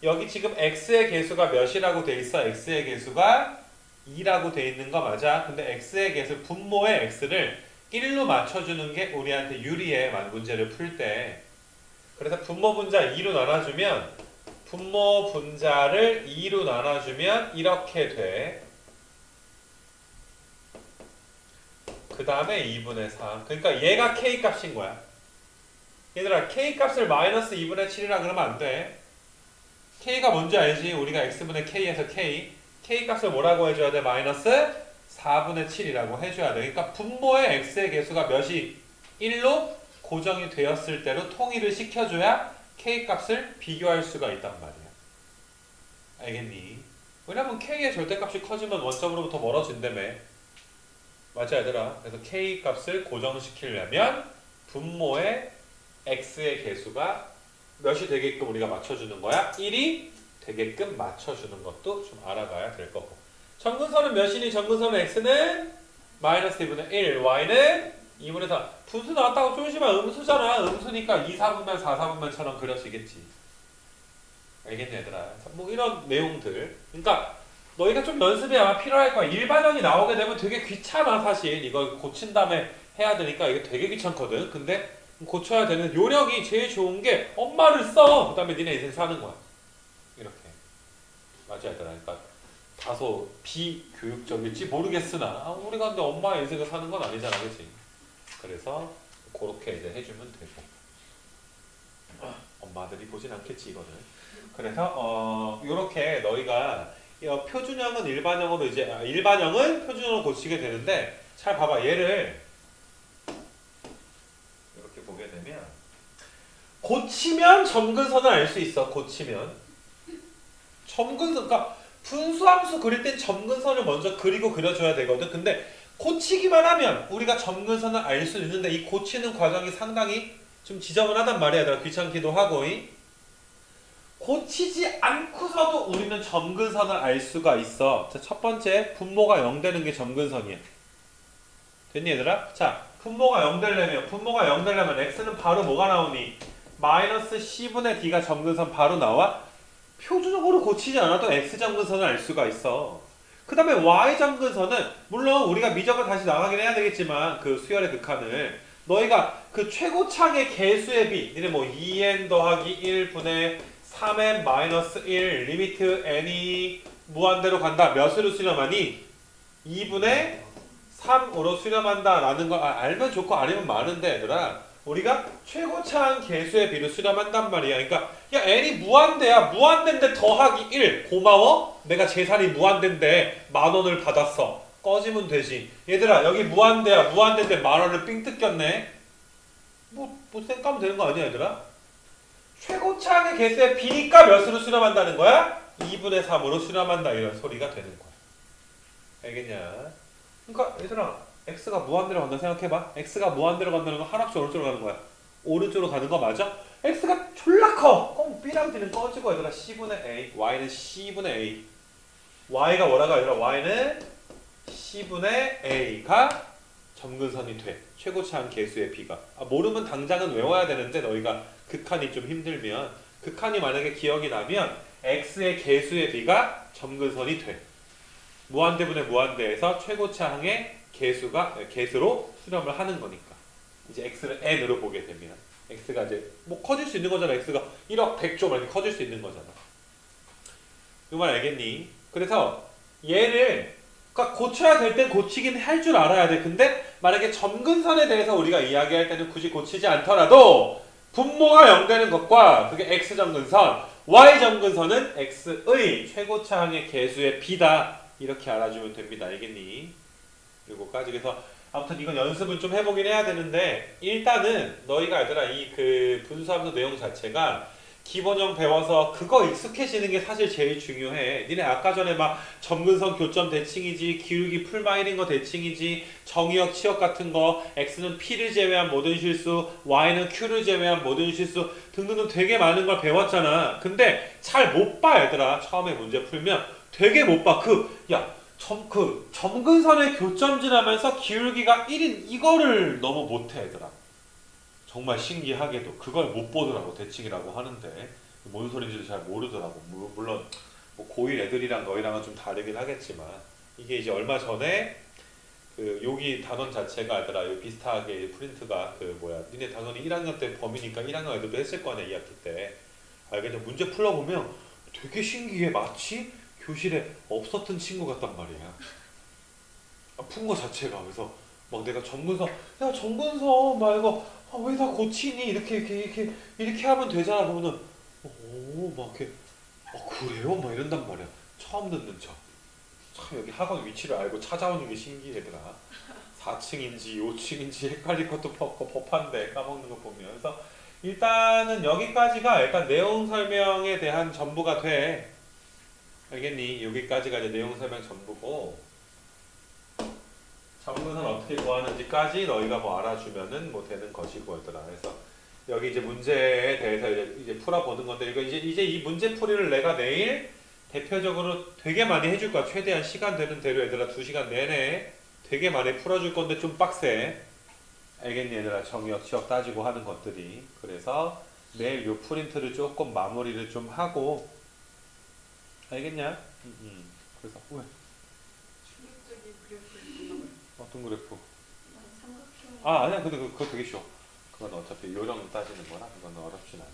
여기 지금 x의 계수가 몇이라고 돼 있어? x의 계수가 2라고 돼 있는 거 맞아? 근데 x의 계수 분모의 x를 1로 맞춰주는 게 우리한테 유리해. 문제를 풀 때. 그래서 분모 분자 2로 나눠주면 분모 분자를 2로 나눠주면 이렇게 돼. 그 다음에 2분의 3. 그러니까 얘가 k 값인 거야. 얘들아 k 값을 마이너스 2분의 7이라 그러면 안 돼. k가 뭔지 알지? 우리가 x분의 k에서 k. k 값을 뭐라고 해줘야 돼? 마이너스 4분의 7이라고 해줘야 돼. 그러니까 분모의 x의 계수가 몇이 1로 고정이 되었을 때로 통일을 시켜줘야 k 값을 비교할 수가 있단 말이야. 알겠니? 왜냐면 k의 절대값이 커지면 원점으로부터 멀어진다며. 맞아 얘들아. 그래서 k 값을 고정시키려면 분모의 x의 계수가 몇이 되게끔 우리가 맞춰주는 거야? 1이 되게끔 맞춰주는 것도 좀 알아봐야 될 거고. 점근선은 몇이니? 점근선은 x는 마이너스 2분의 1, y는 2분의 4. 분수 나왔다고 쫄지만 음수잖아. 음수니까 2, 4분면 4, 4분면처럼 그려지겠지. 알겠니 얘들아? 뭐 이런 내용들. 그러니까 너희가 좀 연습이 아마 필요할 거야. 일반형이 나오게 되면 되게 귀찮아 사실. 이걸 고친 다음에 해야 되니까 이게 되게 귀찮거든. 근데 고쳐야 되는 요령이 제일 좋은 게 엄마를 써. 그 다음에 니네 인생 사는 거야. 이렇게. 맞아 얘들아. 그러니까 다소 비교육적일지 모르겠으나 우리가 근데 엄마의 인생을 사는 건 아니잖아. 그치? 그래서 그렇게 이제 해주면 되고. 엄마들이 보진 않겠지 이거는. 그래서 요렇게 너희가 표준형은 일반형으로 이제 일반형은 표준형으로 고치게 되는데 잘 봐봐. 얘를 이렇게 보게 되면 고치면 점근선을 알 수 있어. 고치면 점근선, 그러니까 분수함수 그릴 땐 점근선을 먼저 그리고 그려줘야 되거든. 근데 고치기만 하면 우리가 점근선을 알 수 있는데 이 고치는 과정이 상당히 좀 지저분하단 말이야. 얘들아. 귀찮기도 하고. 고치지 않고서도 우리는 점근선을 알 수가 있어. 자, 첫 번째 분모가 0 되는 게 점근선이야. 됐니 얘들아? 자, 분모가 0 되려면 x는 바로 뭐가 나오니? 마이너스 c분의 d가 점근선 바로 나와? 표준적으로 고치지 않아도 x 점근선을 알 수가 있어. 그 다음에 y 점근선은 물론 우리가 미적을 다시 나가긴 해야 되겠지만 그 수열의 극한을 너희가 그 최고창의 개수의 비 니네 뭐 2n 더하기 1분의 3n 마이너스 1 리미트 n이 무한대로 간다. 몇으로 수렴하니? 2분의 3으로 수렴한다 라는 걸 알면 좋고 아니면 많은데 얘들아 우리가 최고차항 개수의 비를 수렴한단 말이야. 그러니까 야 n이 무한대야. 무한대인데 더하기 1 고마워? 내가 재산이 무한대인데 10,000원을 받았어. 꺼지면 되지. 얘들아 여기 무한대야. 무한대인데 10,000원을 삥 뜯겼네. 뭐 쌩까면 되는 거 아니야 얘들아? 최고차항의 개수의 비니까 몇으로 수렴한다는 거야? 2분의 3으로 수렴한다 이런 소리가 되는 거야. 알겠냐? 그러니까 얘들아 x가 무한대로 간다 생각해봐. x가 무한대로 간다는 건 한없이 오른쪽으로 가는 거야. 오른쪽으로 가는 거 맞아? x가 졸라 커. 그럼 b랑 d는 꺼지고 얘들아 c분의 a y는 c분의 a y가 뭐라고 얘들아 y는 c분의 a가 점근선이 돼. 최고차항 개수의 b가. 모르면 당장은 외워야 되는데 너희가 극한이 좀 힘들면 극한이 만약에 기억이 나면 x의 개수의 b가 점근선이 돼. 무한대분의 무한대에서 최고차항의 개수로 수렴을 하는 거니까 이제 x를 n으로 보게 되면 x가 이제 뭐 커질 수 있는 거잖아. x가 1억 100조 이렇게 커질 수 있는 거잖아. 이 말 알겠니? 그래서 얘를 그러니까 고쳐야 될 땐 고치긴 할 줄 알아야 돼. 근데 만약에 점근선에 대해서 우리가 이야기할 때는 굳이 고치지 않더라도 분모가 0 되는 것과 그게 x 점근선, y 점근선은 x의 최고차항의 개수의 b다. 이렇게 알아주면 됩니다. 알겠니? 요거까지. 그래서 아무튼 이건 연습은 좀 해보긴 해야 되는데 일단은 너희가 얘들아 이 그 분수함수 내용 자체가 기본형 배워서 그거 익숙해지는 게 사실 제일 중요해. 니네 아까 전에 막 점근선 교점 대칭이지 기울기 풀마일인 거 대칭이지 정의역 치역 같은 거 x는 p를 제외한 모든 실수 y는 q를 제외한 모든 실수 등등등 되게 많은 걸 배웠잖아. 근데 잘 못 봐 얘들아. 처음에 문제 풀면 되게 못 봐. 점근선의 교점 지나면서 기울기가 1인 이거를 너무 못해 얘들아. 정말 신기하게도 그걸 못 보더라고. 대칭이라고 하는데 뭔 소린지도 잘 모르더라고. 물론 뭐 고1 애들이랑 너희랑은 좀 다르긴 하겠지만 이게 이제 얼마 전에 그 여기 단원 자체가 얘들아 여기 비슷하게 프린트가 그 뭐야 니네 당연히 1학년 때 범위니까 1학년 애들도 했을 거 아니야 2학기 때. 알겠냐? 문제 풀어보면 되게 신기해. 마치 교실에 없었던 친구 같단 말이야. 푼 거 자체가. 그래서 막 내가 점근선 야 점근선 막 이거 왜 다 고치니 이렇게 하면 되잖아. 그러면은 오막 이렇게 그래요? 막 이런단 말이야. 처음 듣는 척. 참 여기 학원 위치를 알고 찾아오는 게 신기하더라. 4층인지 5층인지 헷갈릴 것도 법한데 까먹는 거 보면. 그래서 일단은 여기까지가 일단 내용 설명에 대한 전부가 돼. 알겠니? 여기까지가 이제 내용 설명 전부고 점근선 어떻게 구하는지까지 너희가 뭐 알아주면은 뭐 되는 것이고 얘들아. 그래서 여기 이제 문제에 대해서 이제 풀어보는 건데 이거 이제 이 문제 풀이를 내가 내일 대표적으로 되게 많이 해줄 거야. 최대한 시간 되는 대로 얘들아 2시간 내내 되게 많이 풀어줄 건데 좀 빡세. 알겠니 얘들아? 정의역 치역 따지고 하는 것들이. 그래서 내일 요 프린트를 조금 마무리를 좀 하고 알겠냐? 그래서 왜? 충격적인 그래프를 어떤 그래프? 삼각형. 아니야. 근데 그거 되게 쉬워. 그건 어차피 요령 따지는 거라 그건 어렵진 않아.